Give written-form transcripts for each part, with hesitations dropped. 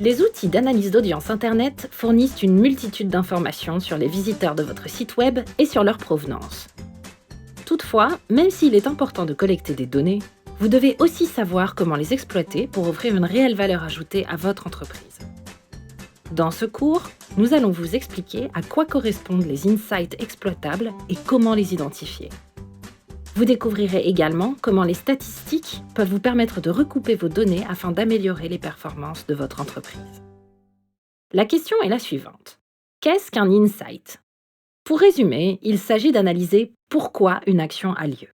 Les outils d'analyse d'audience Internet fournissent une multitude d'informations sur les visiteurs de votre site web et sur leur provenance. Toutefois, même s'il est important de collecter des données, vous devez aussi savoir comment les exploiter pour offrir une réelle valeur ajoutée à votre entreprise. Dans ce cours, nous allons vous expliquer à quoi correspondent les insights exploitables et comment les identifier. Vous découvrirez également comment les statistiques peuvent vous permettre de recouper vos données afin d'améliorer les performances de votre entreprise. La question est la suivante. Qu'est-ce qu'un insight ? Pour résumer, il s'agit d'analyser pourquoi une action a lieu.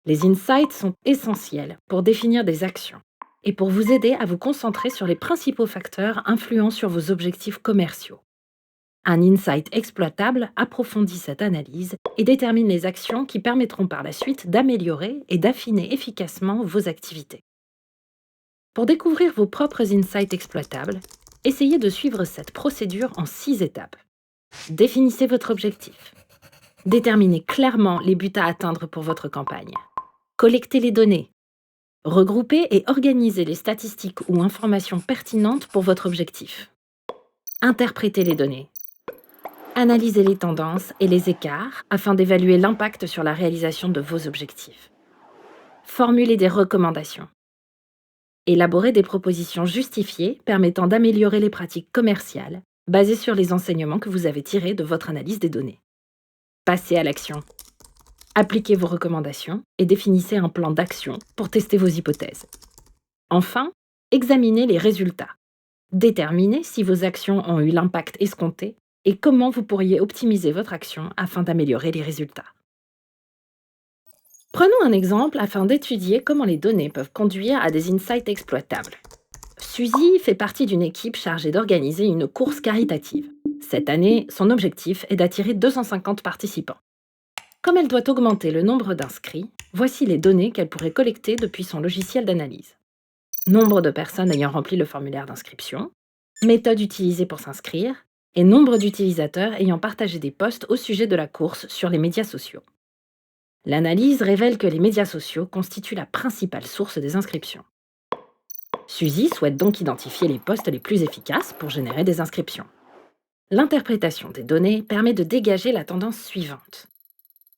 Les insights sont essentiels pour définir des actions et pour vous aider à vous concentrer sur les principaux facteurs influents sur vos objectifs commerciaux. Un insight exploitable approfondit cette analyse et détermine les actions qui permettront par la suite d'améliorer et d'affiner efficacement vos activités. Pour découvrir vos propres insights exploitables, essayez de suivre cette procédure en 6 étapes. Définissez votre objectif. Déterminez clairement les buts à atteindre pour votre campagne. Collectez les données. Regroupez et organisez les statistiques ou informations pertinentes pour votre objectif. Interprétez les données. Analysez les tendances et les écarts afin d'évaluer l'impact sur la réalisation de vos objectifs. Formulez des recommandations. Élaborez des propositions justifiées permettant d'améliorer les pratiques commerciales basées sur les enseignements que vous avez tirés de votre analyse des données. Passez à l'action. Appliquez vos recommandations et définissez un plan d'action pour tester vos hypothèses. Enfin, examinez les résultats. Déterminez si vos actions ont eu l'impact escompté et comment vous pourriez optimiser votre action afin d'améliorer les résultats. Prenons un exemple afin d'étudier comment les données peuvent conduire à des insights exploitables. Suzy fait partie d'une équipe chargée d'organiser une course caritative. Cette année, son objectif est d'attirer 250 participants. Comme elle doit augmenter le nombre d'inscrits, voici les données qu'elle pourrait collecter depuis son logiciel d'analyse. Nombre de personnes ayant rempli le formulaire d'inscription, méthode utilisée pour s'inscrire, et nombre d'utilisateurs ayant partagé des posts au sujet de la course sur les médias sociaux. L'analyse révèle que les médias sociaux constituent la principale source des inscriptions. Suzy souhaite donc identifier les posts les plus efficaces pour générer des inscriptions. L'interprétation des données permet de dégager la tendance suivante.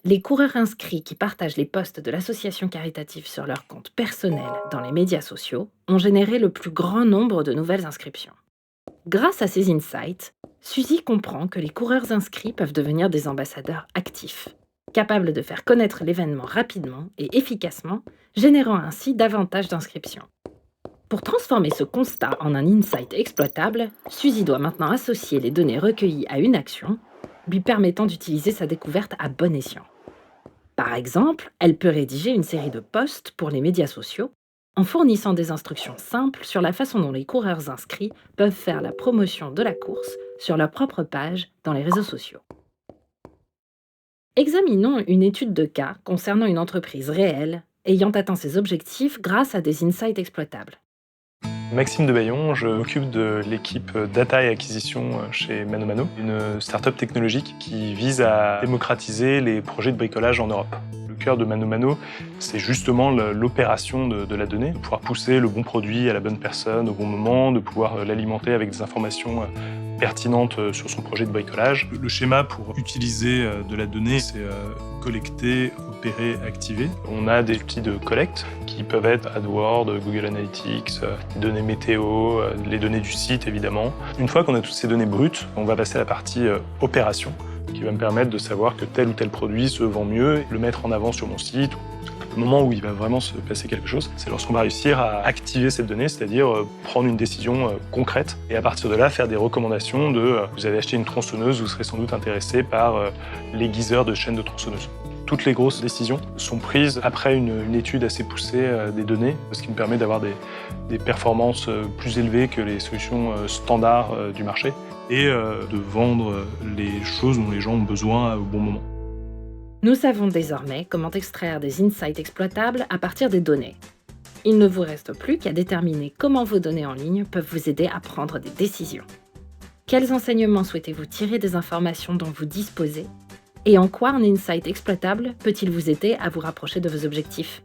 Les coureurs inscrits qui partagent les posts de l'association caritative sur leur compte personnel dans les médias sociaux ont généré le plus grand nombre de nouvelles inscriptions. Grâce à ces insights, Suzy comprend que les coureurs inscrits peuvent devenir des ambassadeurs actifs, capables de faire connaître l'événement rapidement et efficacement, générant ainsi davantage d'inscriptions. Pour transformer ce constat en un insight exploitable, Suzy doit maintenant associer les données recueillies à une action, lui permettant d'utiliser sa découverte à bon escient. Par exemple, elle peut rédiger une série de posts pour les médias sociaux en fournissant des instructions simples sur la façon dont les coureurs inscrits peuvent faire la promotion de la course sur leur propre page dans les réseaux sociaux. Examinons une étude de cas concernant une entreprise réelle ayant atteint ses objectifs grâce à des insights exploitables. Maxime Debaillon, je m'occupe de l'équipe Data et Acquisition chez ManoMano, une start-up technologique qui vise à démocratiser les projets de bricolage en Europe. Le cœur de ManoMano, c'est justement l'opération de la donnée, de pouvoir pousser le bon produit à la bonne personne au bon moment, de pouvoir l'alimenter avec des informations pertinentes sur son projet de bricolage. Le schéma pour utiliser de la donnée, c'est collecter, opérer, activer. On a des outils de collecte qui peuvent être AdWords, Google Analytics, les données météo, les données du site évidemment. Une fois qu'on a toutes ces données brutes, on va passer à la partie opération qui va me permettre de savoir que tel ou tel produit se vend mieux, le mettre en avant sur mon site. Le moment où il va vraiment se passer quelque chose, c'est lorsqu'on va réussir à activer cette donnée, c'est-à-dire prendre une décision concrète et à partir de là faire des recommandations de vous avez acheté une tronçonneuse, vous serez sans doute intéressé par l'aiguiseur de chaîne de tronçonneuse. Toutes les grosses décisions sont prises après une étude assez poussée des données, ce qui me permet d'avoir des performances plus élevées que les solutions standards du marché et de vendre les choses dont les gens ont besoin au bon moment. Nous savons désormais comment extraire des insights exploitables à partir des données. Il ne vous reste plus qu'à déterminer comment vos données en ligne peuvent vous aider à prendre des décisions. Quels enseignements souhaitez-vous tirer des informations dont vous disposez ? Et en quoi un insight exploitable peut-il vous aider à vous rapprocher de vos objectifs ?